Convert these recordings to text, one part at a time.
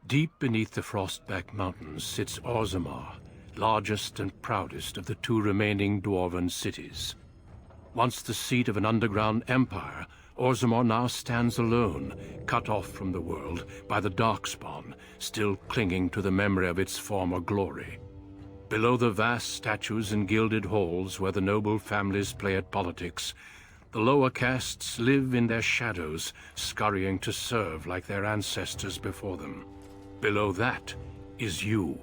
Deep beneath the Frostback Mountains sits Orzammar, largest and proudest of the two remaining dwarven cities. Once the seat of an underground empire, Orzammar now stands alone, cut off from the world by the Darkspawn, still clinging to the memory of its former glory. Below the vast statues and gilded halls where the noble families play at politics, the lower castes live in their shadows, scurrying to serve like their ancestors before them. Below that is you.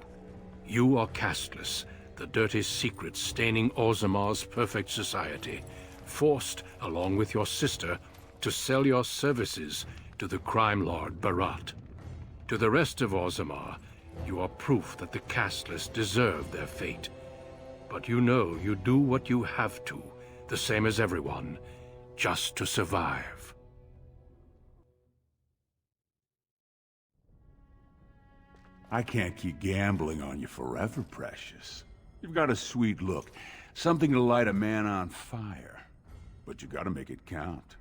You are casteless, the dirty secret staining Orzammar's perfect society, forced, along with your sister, to sell your services to the crime lord Barat. To the rest of Orzammar, you are proof that the casteless deserve their fate. But you know you do what you have to, the same as everyone, just to survive. I can't keep gambling on you forever, Precious. You've got a sweet look, something to light a man on fire. But you gotta make it count.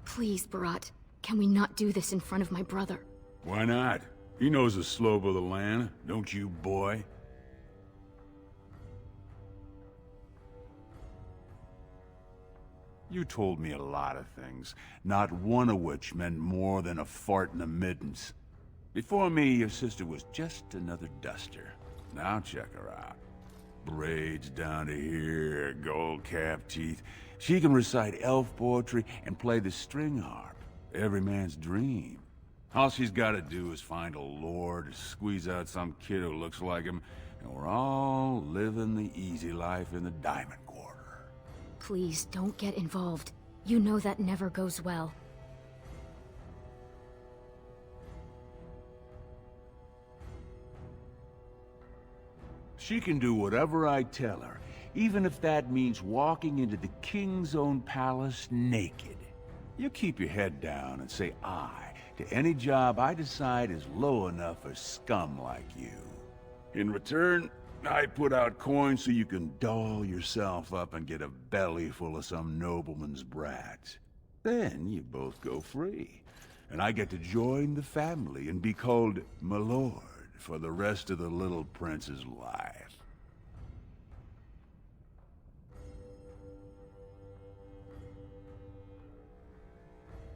Please, Barat. Can we not do this in front of my brother? Why not? He knows the slope of the land, don't you, boy? You told me a lot of things, not one of which meant more than a fart in the middens. Before me, your sister was just another duster. Now check her out. Braids down to here, gold-capped teeth. She can recite elf poetry and play the string harp. Every man's dream. All she's gotta do is find a lord, squeeze out some kid who looks like him, and we're all living the easy life in the Diamond Quarter. Please, don't get involved. You know that never goes well. She can do whatever I tell her, even if that means walking into the King's own palace naked. You keep your head down and say aye to any job I decide is low enough for scum like you. In return, I put out coins so you can doll yourself up and get a belly full of some nobleman's brats. Then you both go free, and I get to join the family and be called my lord for the rest of the little prince's life.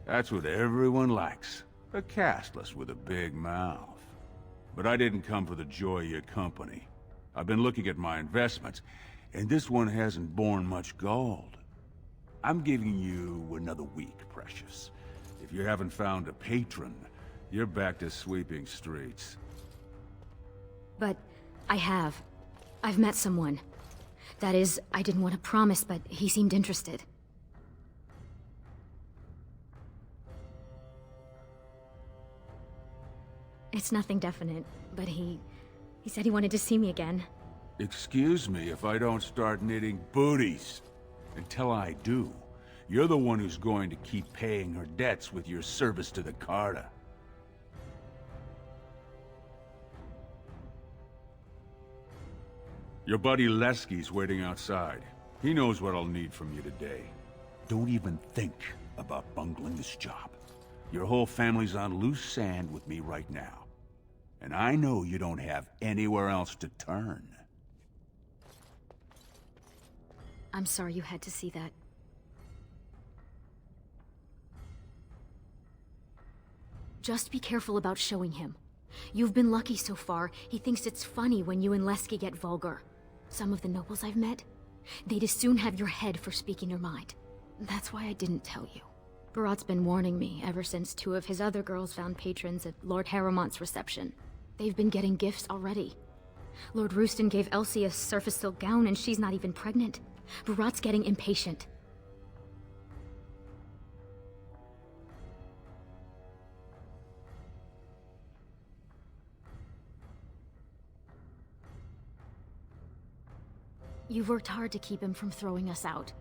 That's what everyone likes. A casteless with a big mouth. But I didn't come for the joy of your company. I've been looking at my investments, and this one hasn't borne much gold. I'm giving you another week, Precious. If you haven't found a patron, you're back to sweeping streets. But I have. I've met someone. That is, I didn't want to promise, but he seemed interested. It's nothing definite, but he said he wanted to see me again. Excuse me if I don't start knitting booties. Until I do, you're the one who's going to keep paying her debts with your service to the Carta. Your buddy Lesky's waiting outside. He knows what I'll need from you today. Don't even think about bungling this job. Your whole family's on loose sand with me right now. And I know you don't have anywhere else to turn. I'm sorry you had to see that. Just be careful about showing him. You've been lucky so far. He thinks it's funny when you and Lesky get vulgar. Some of the nobles I've met, they'd as soon have your head for speaking your mind. That's why I didn't tell you. Barat's been warning me ever since two of his other girls found patrons at Lord Harrowmont's reception. They've been getting gifts already. Lord Rooston gave Elsie a surface silk gown and she's not even pregnant. Barat's getting impatient. You've worked hard to keep him from throwing us out.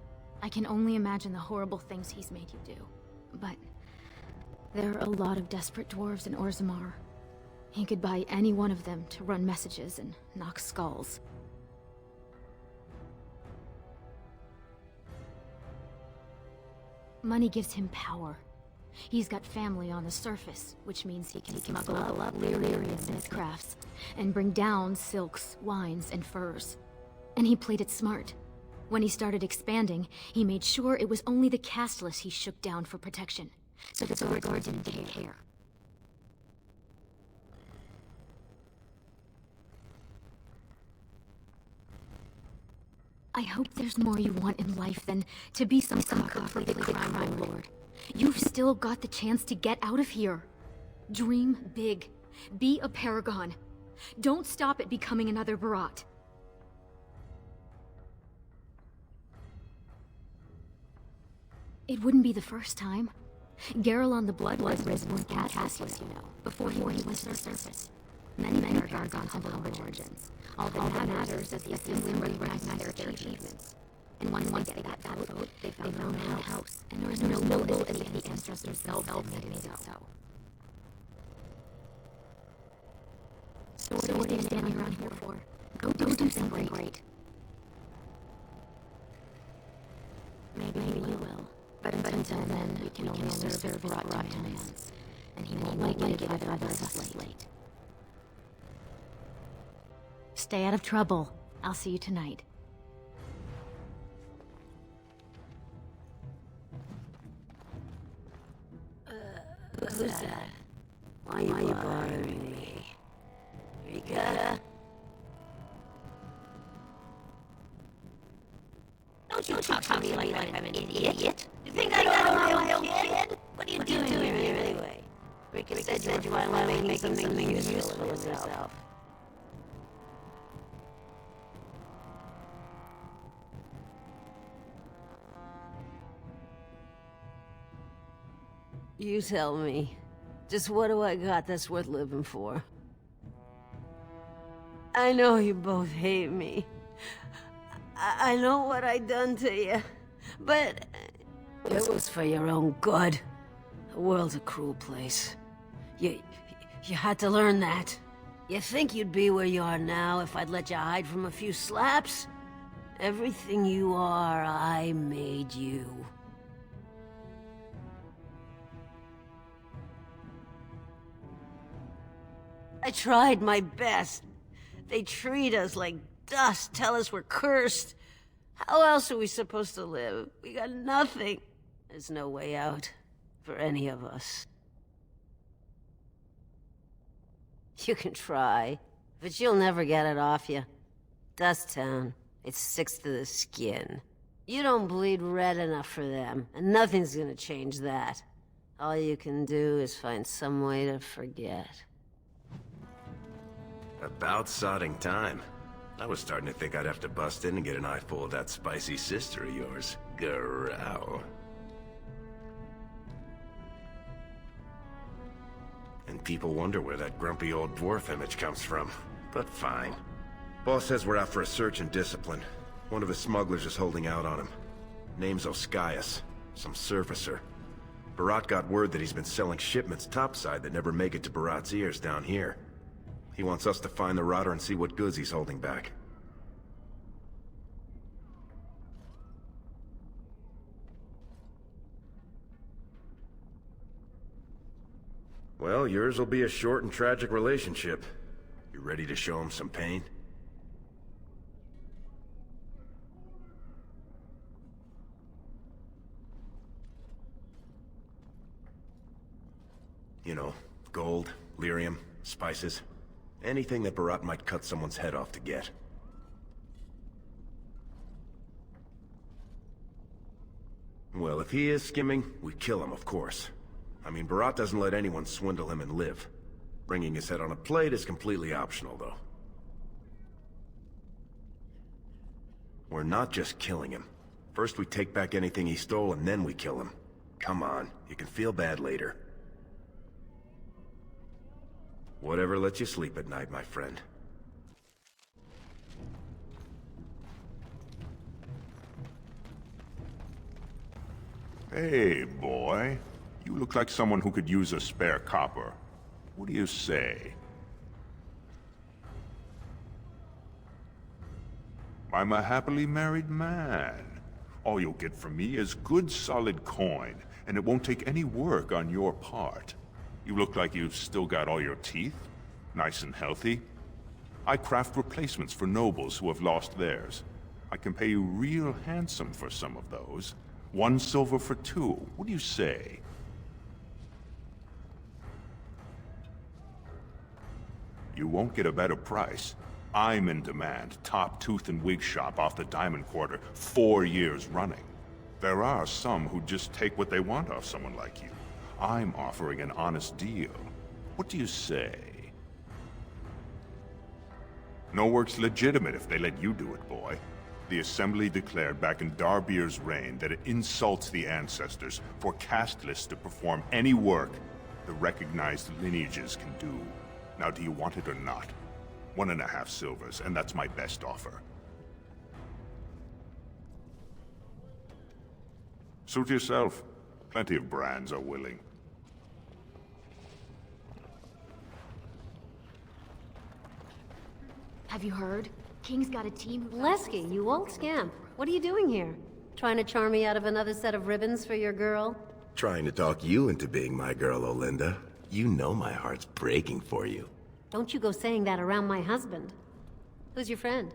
I can only imagine the horrible things he's made you do. But there are a lot of desperate dwarves in Orzammar. He could buy any one of them to run messages and knock skulls. Money gives him power. He's got family on the surface, which means he can smuggle up Lyrians in his crafts, and bring down silks, wines, and furs. And he played it smart. When he started expanding, he made sure it was only the casteless he shook down for protection, so the Sword didn't care. I hope there's more you want in life than to be some completed crime lord. You've still got the chance to get out of here. Dream big. Be a paragon. Don't stop at becoming another Barat. It wouldn't be the first time. Garelon the Blood was born castless, you know, before he was to the surface. Many paragons have humble origins. All that matters is the assembly recognizes their achievements. And once they got that vote, they found their own house, and there was no noble any of the ancestors themselves that made it so. So what are you standing around here for? Go do something great. Maybe you will. But until then, you can only serve Barat demands. And he won't like it if I was late. Stay out of trouble. I'll see you tonight. Who's that? Why are you bothering me? Rika? Don't you talk to me like I'm an idiot. You think I don't know my own kid? What are you doing here anyway? Rika said you were making something useful of yourself. You tell me. Just what do I got that's worth living for? I know you both hate me. I know what I done to you. But it was for your own good. The world's a cruel place. You had to learn that. You think you'd be where you are now if I'd let you hide from a few slaps? Everything you are, I made you. I tried my best. They treat us like dust, tell us we're cursed. How else are we supposed to live? We got nothing. There's no way out for any of us. You can try, but you'll never get it off you. Dust Town, it sticks to the skin. You don't bleed red enough for them, and nothing's gonna change that. All you can do is find some way to forget. About sodding time. I was starting to think I'd have to bust in and get an eyeful of that spicy sister of yours. Growl. And people wonder where that grumpy old dwarf image comes from. But fine. Boss says we're out for a search and discipline. One of his smugglers is holding out on him. Name's Oskias. Some surfacer. Barat got word that he's been selling shipments topside that never make it to Barat's ears down here. He wants us to find the rotter and see what goods he's holding back. Well, yours will be a short and tragic relationship. You ready to show him some pain? You know, gold, lyrium, spices. Anything that Barat might cut someone's head off to get. Well, if he is skimming, we kill him, of course. I mean, Barat doesn't let anyone swindle him and live. Bringing his head on a plate is completely optional, though. We're not just killing him. First we take back anything he stole, and then we kill him. Come on, you can feel bad later. Whatever lets you sleep at night, my friend. Hey, boy. You look like someone who could use a spare copper. What do you say? I'm a happily married man. All you'll get from me is good solid coin, and it won't take any work on your part. You look like you've still got all your teeth, nice and healthy. I craft replacements for nobles who have lost theirs. I can pay you real handsome for some of those. 1 silver for 2. What do you say? You won't get a better price. I'm in demand, top tooth and wig shop off the Diamond Quarter, 4 years running. There are some who just take what they want off someone like you. I'm offering an honest deal. What do you say? No work's legitimate if they let you do it, boy. The Assembly declared back in Darbier's reign that it insults the ancestors for caste lists to perform any work the recognized lineages can do. Now, do you want it or not? 1.5 silvers, and that's my best offer. Suit yourself. Plenty of brands are willing. Have you heard? King's got a team of... Lesky, you old scamp. What are you doing here? Trying to charm me out of another set of ribbons for your girl? Trying to talk you into being my girl, Olinda. You know my heart's breaking for you. Don't you go saying that around my husband. Who's your friend?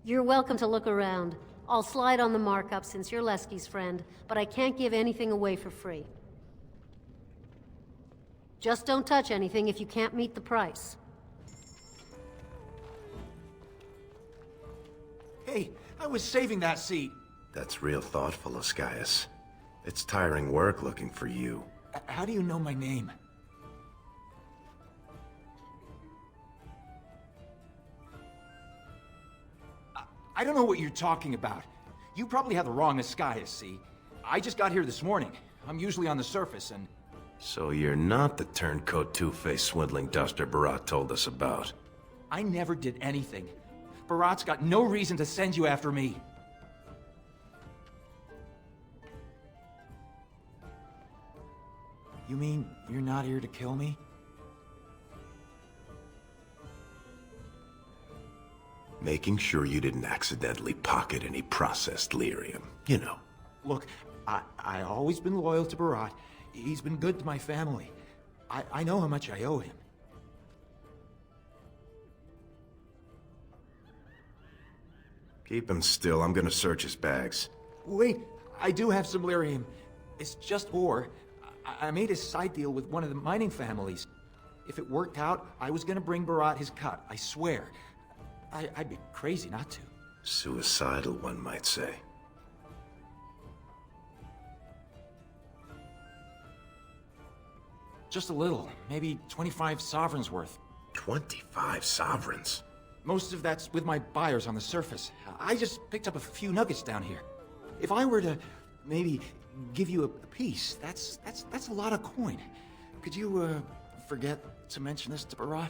You're welcome to look around. I'll slide on the markup since you're Lesky's friend, but I can't give anything away for free. Just don't touch anything if you can't meet the price. Hey, I was saving that seat. That's real thoughtful, Ascaius. It's tiring work looking for you. How do you know my name? I don't know what you're talking about. You probably have the wrong Ascaius, see? I just got here this morning. I'm usually on the surface, and... So you're not the turncoat two-faced swindling duster Barat told us about. I never did anything. Barat's got no reason to send you after me. You mean you're not here to kill me? Making sure you didn't accidentally pocket any processed lyrium, you know. Look, I always been loyal to Barat. He's been good to my family. I know how much I owe him. Keep him still. I'm gonna search his bags. Wait, I do have some lyrium. It's just ore. I made a side deal with one of the mining families. If it worked out, I was gonna bring Barat his cut, I swear. I'd be crazy not to. Suicidal, one might say. Just a little, maybe 25 sovereigns worth. 25 sovereigns? Most of that's with my buyers on the surface. I just picked up a few nuggets down here. If I were to maybe give you a piece, that's a lot of coin. Could you forget to mention this to Barat?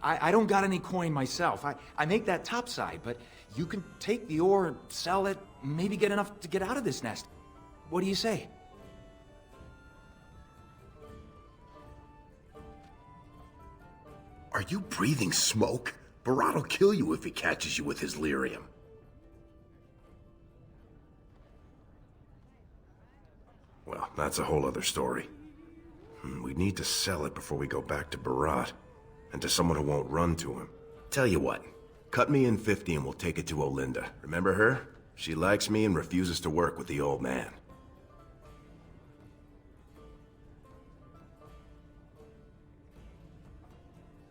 I don't got any coin myself. I make that topside, but you can take the ore and sell it, maybe get enough to get out of this nest. What do you say? Are you breathing smoke? Barat will kill you if he catches you with his lyrium. Well, that's a whole other story. We need to sell it before we go back to Barat, and to someone who won't run to him. Tell you what, cut me in 50 and we'll take it to Olinda. Remember her? She likes me and refuses to work with the old man.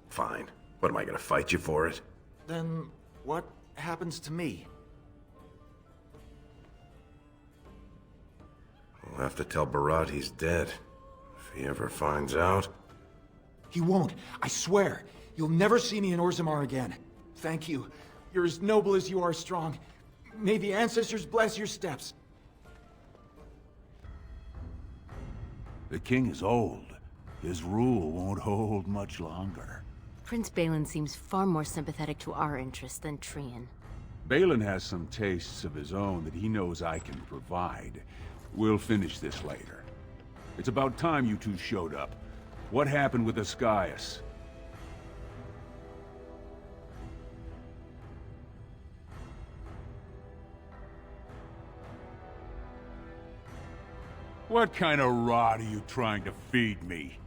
Fine. What, am I gonna fight you for it? Then what happens to me? We'll have to tell Barat he's dead. If he ever finds out... He won't. I swear. You'll never see me in Orzammar again. Thank you. You're as noble as you are strong. May the ancestors bless your steps. The king is old. His rule won't hold much longer. Prince Balin seems far more sympathetic to our interests than Trian. Balin has some tastes of his own that he knows I can provide. We'll finish this later. It's about time you two showed up. What happened with Ascaius? What kind of rot are you trying to feed me?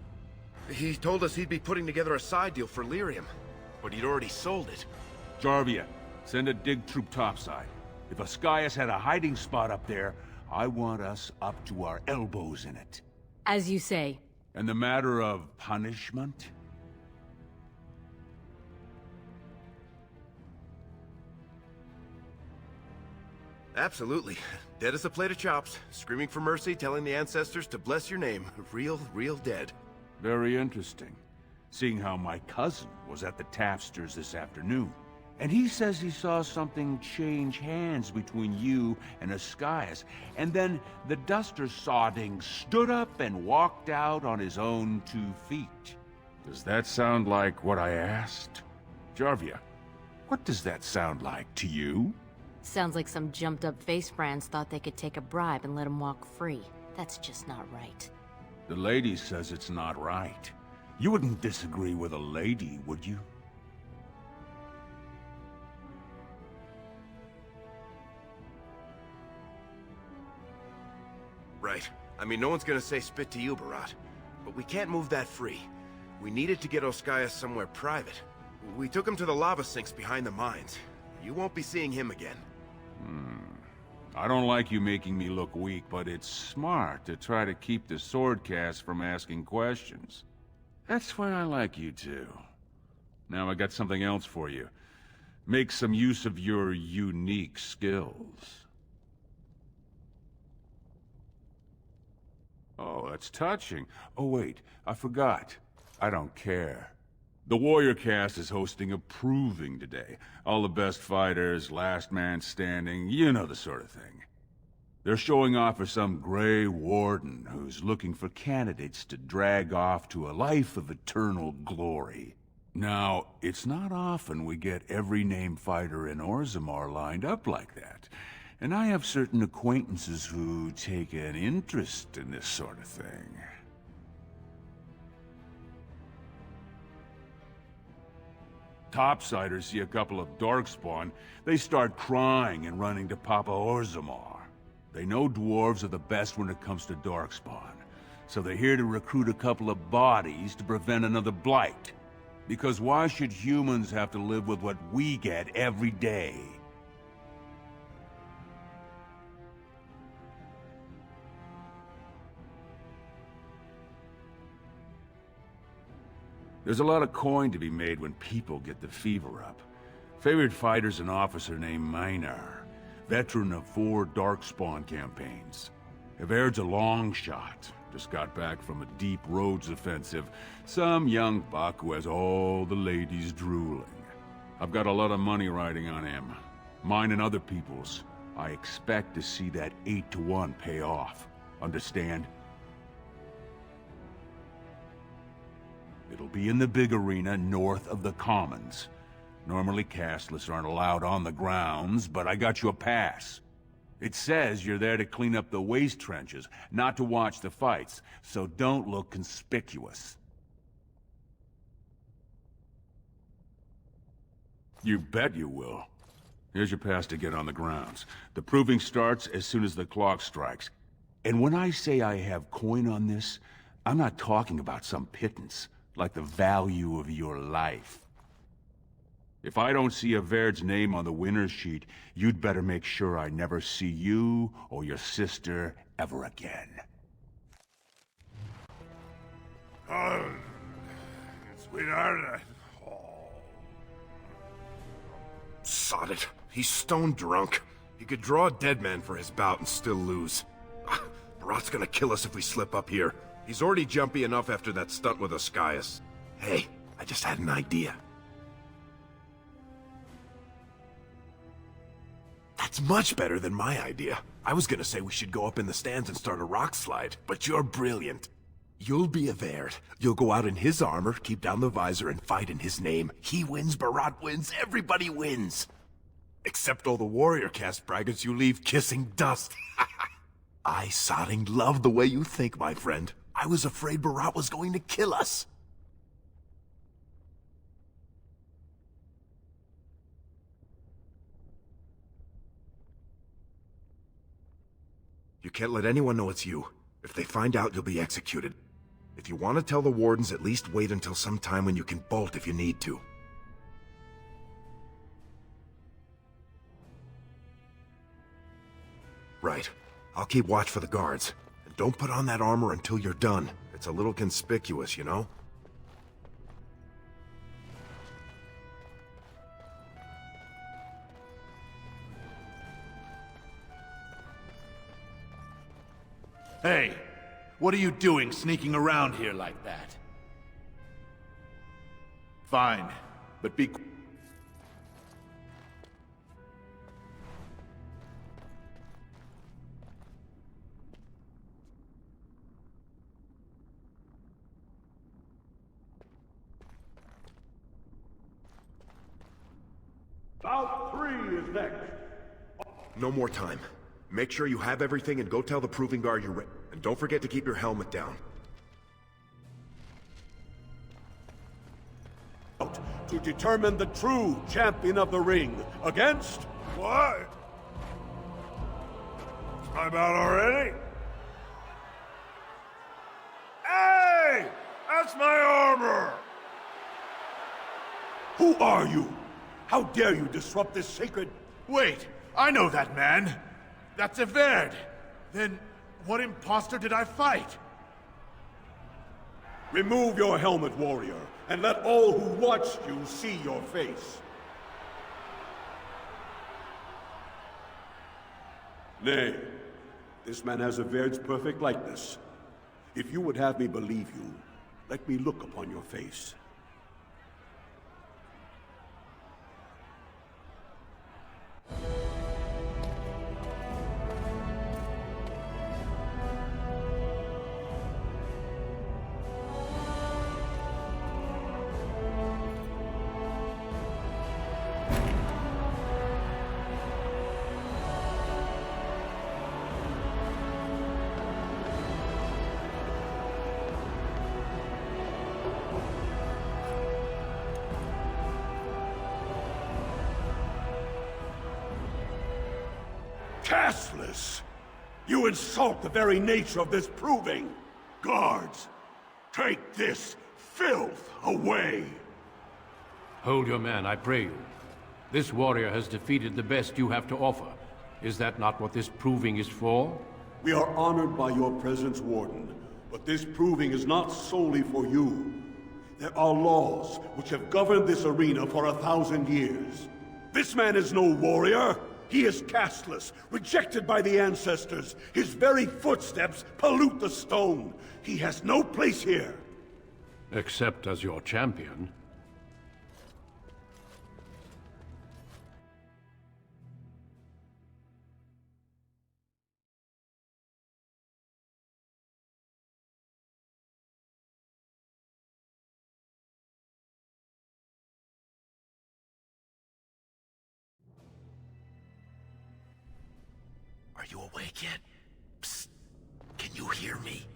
He told us he'd be putting together a side deal for lyrium, but he'd already sold it. Jarvia, send a dig troop topside. If Ascaius had a hiding spot up there, I want us up to our elbows in it. As you say. And the matter of punishment? Absolutely. Dead as a plate of chops. Screaming for mercy, telling the ancestors to bless your name. Real dead. Very interesting. Seeing how my cousin was at the tapsters this afternoon. And he says he saw something change hands between you and Ascaius. And then the duster sodding stood up and walked out on his own 2 feet. Does that sound like what I asked? Jarvia, what does that sound like to you? Sounds like some jumped-up face brands thought they could take a bribe and let him walk free. That's just not right. The lady says it's not right. You wouldn't disagree with a lady, would you? Right. I mean, no one's gonna say spit to you, Barat. But we can't move that free. We needed to get Ascaius somewhere private. We took him to the lava sinks behind the mines. You won't be seeing him again. I don't like you making me look weak, but it's smart to try to keep the swordcast from asking questions. That's why I like you two. Now I got something else for you. Make some use of your unique skills. Oh, that's touching. Oh wait, I forgot. I don't care. The Warrior Cast is hosting a proving today. All the best fighters, last man standing, you know the sort of thing. They're showing off for some Grey Warden who's looking for candidates to drag off to a life of eternal glory. Now, it's not often we get every named fighter in Orzammar lined up like that. And I have certain acquaintances who take an interest in this sort of thing. Topsiders see a couple of Darkspawn, they start crying and running to Papa Orzammar. They know dwarves are the best when it comes to Darkspawn, so they're here to recruit a couple of bodies to prevent another blight. Because why should humans have to live with what we get every day? There's a lot of coin to be made when people get the fever up. Favorite fighter's an officer named Minar, veteran of 4 Darkspawn campaigns. Evaird's a long shot, just got back from a deep roads offensive. Some young buck who has all the ladies drooling. I've got a lot of money riding on him. Mine and other people's. I expect to see that 8-to-1 pay off. Understand? It'll be in the big arena north of the Commons. Normally castless aren't allowed on the grounds, but I got you a pass. It says you're there to clean up the waste trenches, not to watch the fights, so don't look conspicuous. You bet you will. Here's your pass to get on the grounds. The proving starts as soon as the clock strikes. And when I say I have coin on this, I'm not talking about some pittance, like the value of your life. If I don't see Evaird's name on the winner's sheet, you'd better make sure I never see you or your sister ever again. Oh, sweetheart. Sod it. He's stone drunk. He could draw a dead man for his bout and still lose. Barat's gonna kill us if we slip up here. He's already jumpy enough after that stunt with Ascaius. Hey, I just had an idea. That's much better than my idea. I was gonna say we should go up in the stands and start a rock slide, but you're brilliant. You'll be Evaird. You'll go out in his armor, keep down the visor, and fight in his name. He wins, Barat wins, everybody wins. Except all the warrior cast braggarts you leave kissing dust. I sodding love the way you think, my friend. I was afraid Barat was going to kill us. You can't let anyone know it's you. If they find out, you'll be executed. If you want to tell the wardens, at least wait until some time when you can bolt if you need to. Right. I'll keep watch for the guards. And don't put on that armor until you're done. It's a little conspicuous, you know? Hey, what are you doing sneaking around here like that? Fine, but be... Bout 3 is next. No more time. Make sure you have everything and go tell the Proving Guard you're ready. And don't forget to keep your helmet down. To determine the true champion of the ring against... What? I'm out already? Hey! That's my armor! Who are you? How dare you disrupt this sacred... Wait, I know that man. That's Everd. Then, what imposter did I fight? Remove your helmet, warrior, and let all who watched you see your face. Nay, this man has Everd's perfect likeness. If you would have me believe you, let me look upon your face. Castless! You insult the very nature of this proving! Guards, take this filth away! Hold your man, I pray you. This warrior has defeated the best you have to offer. Is that not what this proving is for? We are honored by your presence, Warden, but this proving is not solely for you. There are laws which have governed this arena for 1,000 years. This man is no warrior! He is castless, rejected by the ancestors. His very footsteps pollute the stone. He has no place here. Except as your champion. Are you awake yet? Psst. Can you hear me?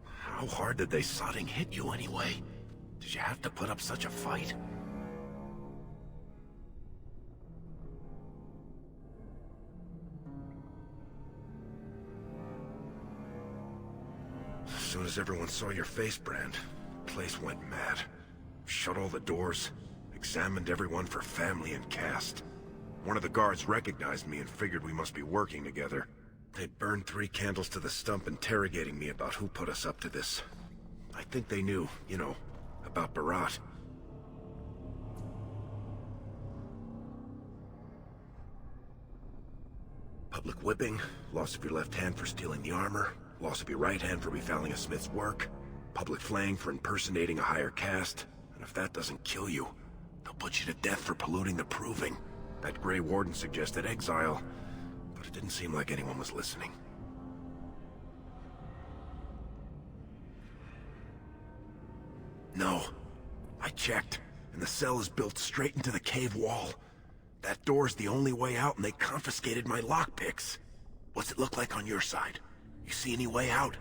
How hard did they sodding hit you anyway? Did you have to put up such a fight? As soon as everyone saw your face, Brand, the place went mad. Shut all the doors, examined everyone for family and caste. One of the guards recognized me and figured we must be working together. They burned 3 candles to the stump interrogating me about who put us up to this. I think they knew, you know, about Barat. Public whipping, loss of your left hand for stealing the armor, loss of your right hand for befouling a smith's work, public flaying for impersonating a higher caste. And if that doesn't kill you, they'll put you to death for polluting the proving. That Grey Warden suggested exile, but it didn't seem like anyone was listening. No. I checked, and the cell is built straight into the cave wall. That door's the only way out, and they confiscated my lockpicks. What's it look like on your side? You see any way out?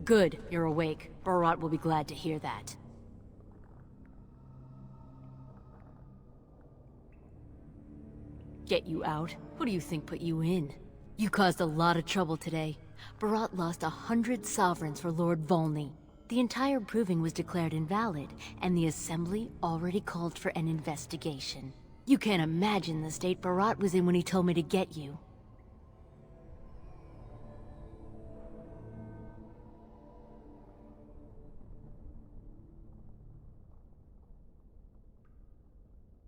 Good, you're awake. Barat will be glad to hear that. Get you out? Who do you think put you in? You caused a lot of trouble today. Barat lost 100 sovereigns for Lord Volney. The entire proving was declared invalid, and the Assembly already called for an investigation. You can't imagine the state Barat was in when he told me to get you.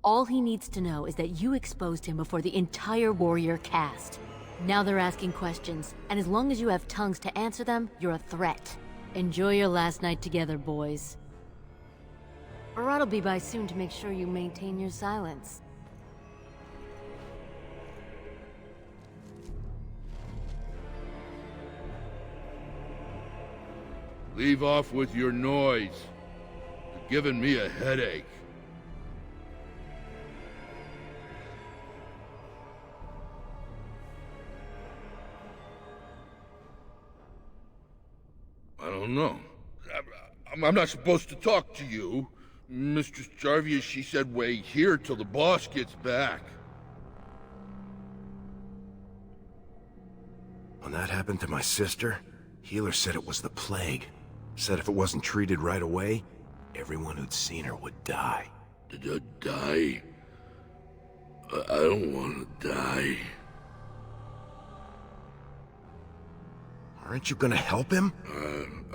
All he needs to know is that you exposed him before the entire warrior caste. Now they're asking questions, and as long as you have tongues to answer them, you're a threat. Enjoy your last night together, boys. Barat will be by soon to make sure you maintain your silence. Leave off with your noise. You're giving me a headache. I don't know. I'm not supposed to talk to you. Mistress Jarvius, she said wait here till the boss gets back. When that happened to my sister, Healer said it was the plague. Said if it wasn't treated right away, everyone who'd seen her would die. Die? I don't want to die. Aren't you gonna help him?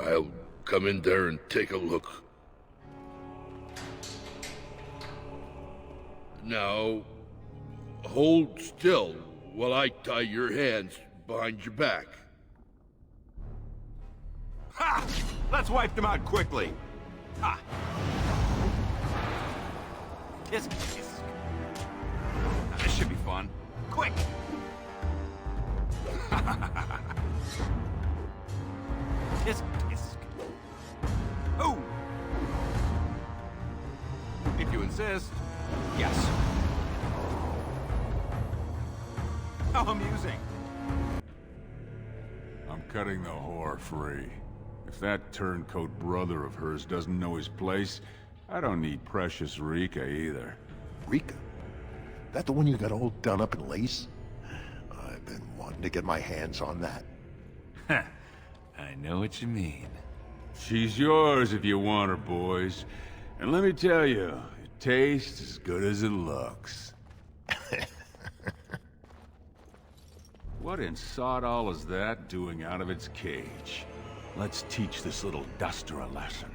I'll come in there and take a look. Now, hold still while I tie your hands behind your back. Ha! Let's wipe them out quickly. Ha! Kiss, kiss. Now, this should be fun. Quick! Kiss, kiss. Oh! If you insist. Yes. How amusing. I'm cutting the whore free. If that turncoat brother of hers doesn't know his place, I don't need precious Rika either. Rika? That the one you got all done up in lace? I've been wanting to get my hands on that. I know what you mean. She's yours if you want her, boys. And let me tell you, it tastes as good as it looks. What in sod all is that doing out of its cage? Let's teach this little duster a lesson.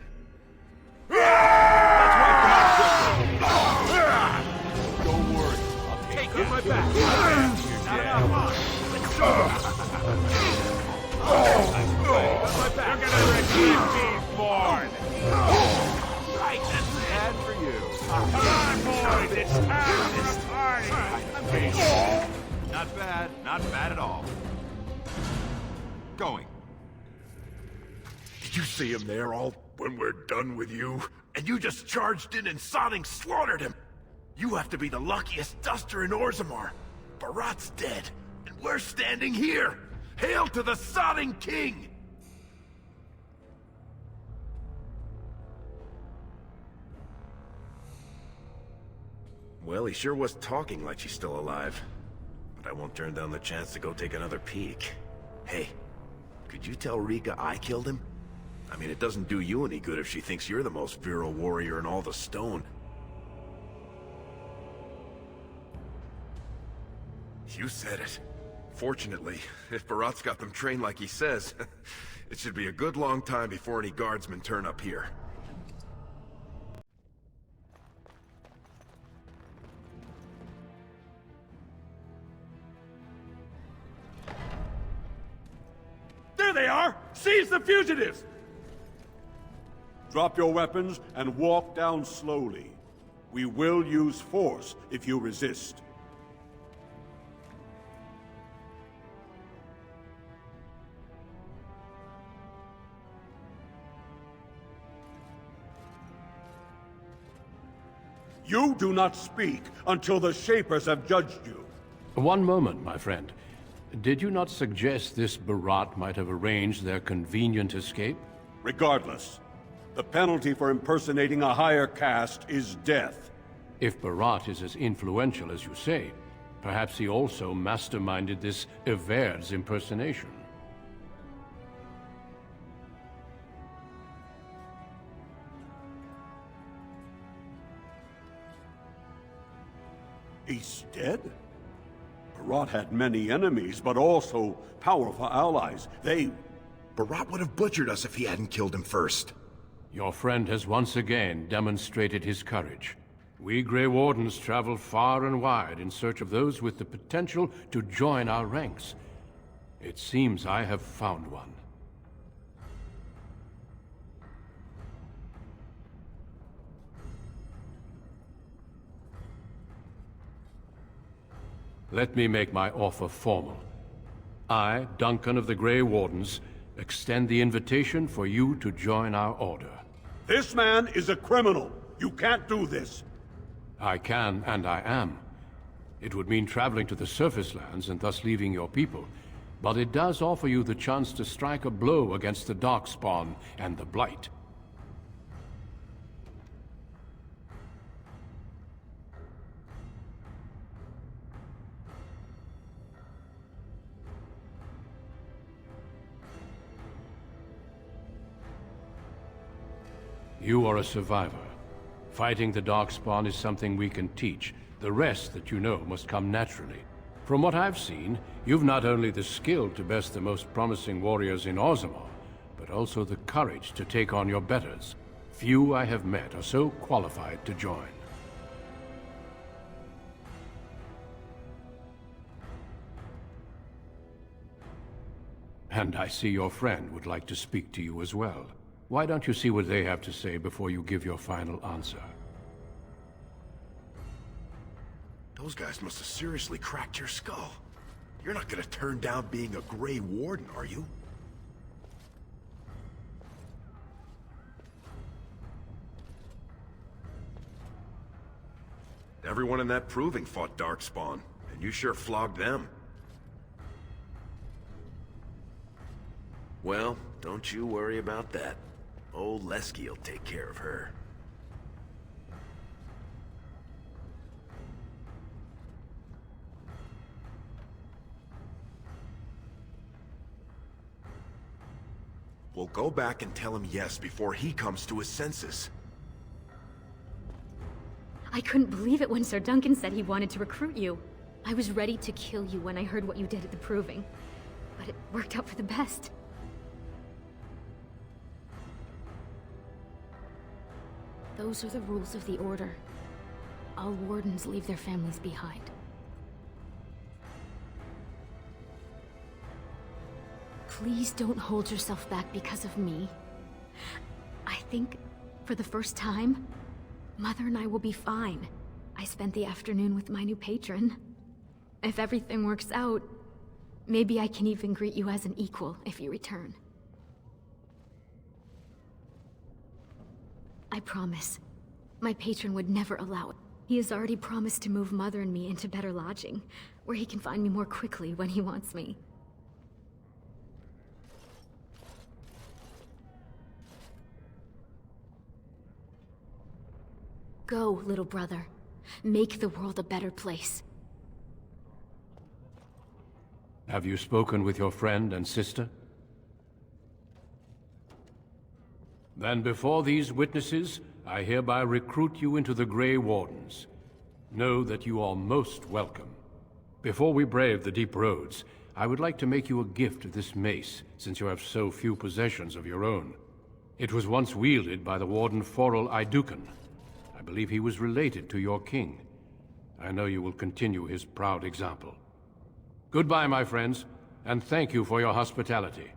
Let's wipe them out quickly. Don't worry, I'll take it my back. You're gonna receive these, boys! Right, that's bad for you. Come on, boys, it's time for a party! Not bad, not bad at all. Going. Did you see him there all when we're done with you? And you just charged in and sodding slaughtered him! You have to be the luckiest duster in Orzammar. Barat's dead, and we're standing here! Hail to the sodding king! Well, he sure was talking like she's still alive. But I won't turn down the chance to go take another peek. Hey, could you tell Rika I killed him? I mean, it doesn't do you any good if she thinks you're the most virile warrior in all the stone. You said it. Fortunately, if Barat's got them trained like he says, it should be a good long time before any guardsmen turn up here. There they are! Seize the fugitives! Drop your weapons and walk down slowly. We will use force if you resist. You do not speak until the Shapers have judged you. One moment, my friend. Did you not suggest this Barat might have arranged their convenient escape? Regardless, the penalty for impersonating a higher caste is death. If Barat is as influential as you say, Perhaps he also masterminded this Everd's impersonation. He's dead? Barat had many enemies, but also powerful allies. Barat would have butchered us if he hadn't killed him first. Your friend has once again demonstrated his courage. We Grey Wardens travel far and wide in search of those with the potential to join our ranks. It seems I have found one. Let me make my offer formal. I, Duncan of the Grey Wardens, extend the invitation for you to join our order. This man is a criminal. You can't do this. I can, and I am. It would mean traveling to the surface lands and thus leaving your people, but it does offer you the chance to strike a blow against the Darkspawn and the Blight. You are a survivor. Fighting the Darkspawn is something we can teach. The rest that you know must come naturally. From what I've seen, you've not only the skill to best the most promising warriors in Orzammar, but also the courage to take on your betters. Few I have met are so qualified to join. And I see your friend would like to speak to you as well. Why don't you see what they have to say before you give your final answer? Those guys must have seriously cracked your skull. You're not gonna turn down being a Grey Warden, are you? Everyone in that proving fought Darkspawn, and you sure flogged them. Well, don't you worry about that. Old Lesky will take care of her. We'll go back and tell him yes before he comes to his senses. I couldn't believe it when Sir Duncan said he wanted to recruit you. I was ready to kill you when I heard what you did at the Proving. But it worked out for the best. Those are the rules of the Order. All Wardens leave their families behind. Please don't hold yourself back because of me. I think, for the first time, Mother and I will be fine. I spent the afternoon with my new patron. If everything works out, maybe I can even greet you as an equal if you return. I promise. My patron would never allow it. He has already promised to move Mother and me into better lodging, where he can find me more quickly when he wants me. Go, little brother. Make the world a better place. Have you spoken with your friend and sister? Then before these witnesses, I hereby recruit you into the Grey Wardens. Know that you are most welcome. Before we brave the deep roads, I would like to make you a gift of this mace, since you have so few possessions of your own. It was once wielded by the Warden Forel Idukan. I believe he was related to your king. I know you will continue his proud example. Goodbye, my friends, and thank you for your hospitality.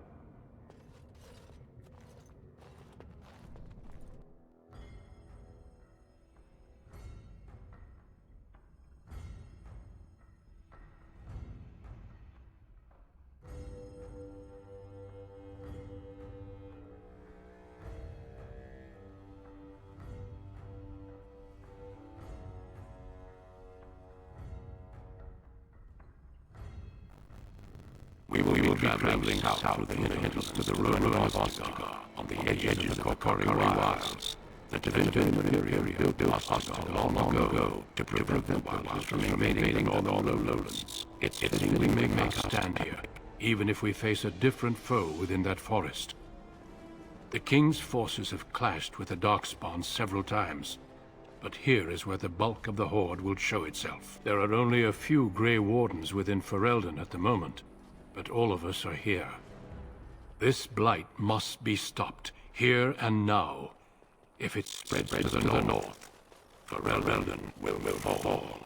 We will be traveling south through the hills to the ruin of Orzammar, on the edges of the Kokori Wilds. The divinity material built Ostagar long ago to prevent the wildlife from invading the northern lowlands. It's fitting we make our stand here, even if we face a different foe within that forest. The King's forces have clashed with the Darkspawn several times, but here is where the bulk of the Horde will show itself. There are only a few Grey Wardens within Ferelden at the moment, but all of us are here. This blight must be stopped, here and now. If it spreads to the north, Ferelden will fall.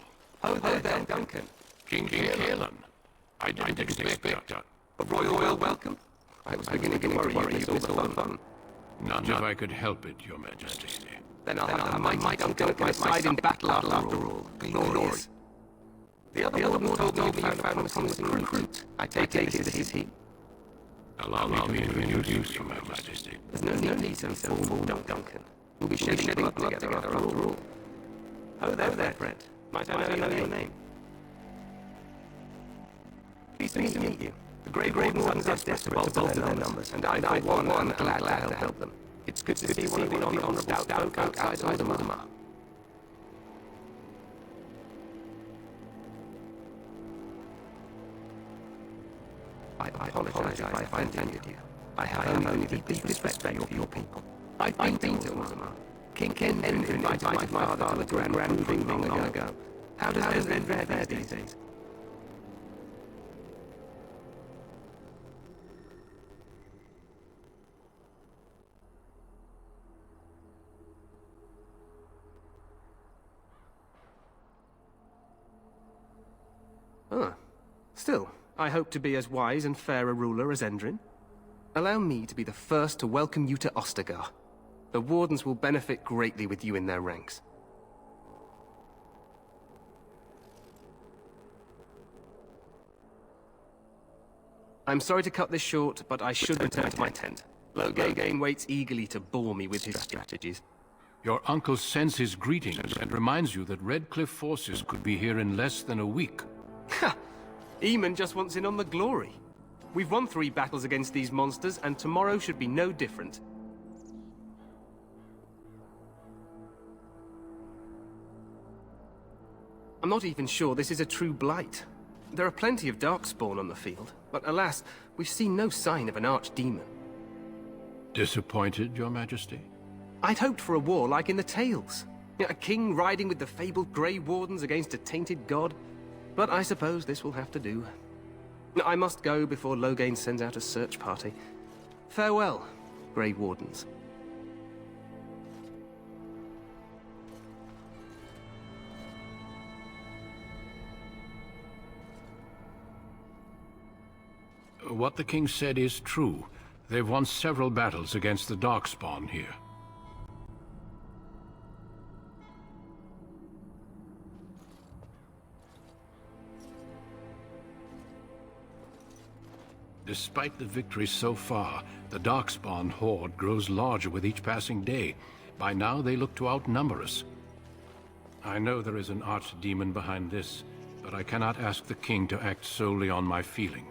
Oh, there, Duncan. King Kieran. I didn't expect a royal welcome. I was beginning to worry you missed all the fun. None if I could help it, Your Majesty. Then I'll have my Duncan at my side in battle after all. Glorious. The other one told me you found a promising recruit. I take this is he. Allow me to introduce you, Your Majesty. There's no need to be so formal, Duncan. We'll be shedding blood together after all. Oh, there, friend. Might I know your name? Pleased to meet you. The Grey Wardens are desperate to bolster their numbers, and I, for one, am glad to help them. It's good to see one of the honorable stout folk outside Orzammar. I apologize if I offended you. I have only the deepest respect for your people. I've been to Orzammar. King Endrin invited my father to a grand proving long ago. How does Endrin fare these days? Still, I hope to be as wise and fair a ruler as Endrin. Allow me to be the first to welcome you to Ostagar. The Wardens will benefit greatly with you in their ranks. I'm sorry to cut this short, but I should return to my tent. Loghain waits eagerly to bore me with his strategies. Your uncle sends his greetings and reminds you that Redcliffe forces could be here in less than a week. Ha! Eamon just wants in on the glory. We've won 3 battles against these monsters, and tomorrow should be no different. I'm not even sure this is a true blight. There are plenty of Darkspawn on the field, but alas, we've seen no sign of an archdemon. Disappointed, Your Majesty? I'd hoped for a war like in the tales. A king riding with the fabled Grey Wardens against a tainted god. But I suppose this will have to do. I must go before Loghain sends out a search party. Farewell, Grey Wardens. What the king said is true. They've won several battles against the Darkspawn here. Despite the victory so far, the Darkspawn horde grows larger with each passing day. By now, they look to outnumber us. I know there is an archdemon behind this, but I cannot ask the king to act solely on my feeling.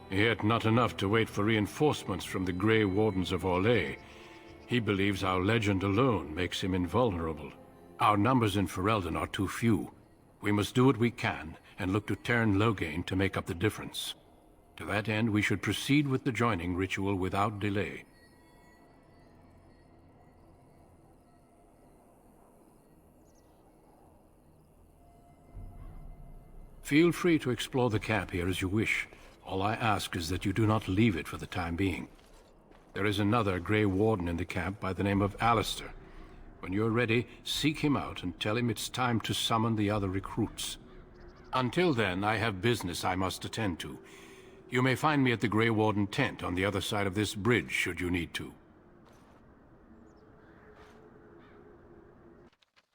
Yet not enough to wait for reinforcements from the Grey Wardens of Orlais. He believes our legend alone makes him invulnerable. Our numbers in Ferelden are too few. We must do what we can, and look to Teyrn Loghain to make up the difference. To that end, we should proceed with the joining ritual without delay. Feel free to explore the camp here as you wish. All I ask is that you do not leave it for the time being. There is another Grey Warden in the camp by the name of Alistair. When you're ready, seek him out and tell him it's time to summon the other recruits. Until then, I have business I must attend to. You may find me at the Grey Warden tent on the other side of this bridge, should you need to.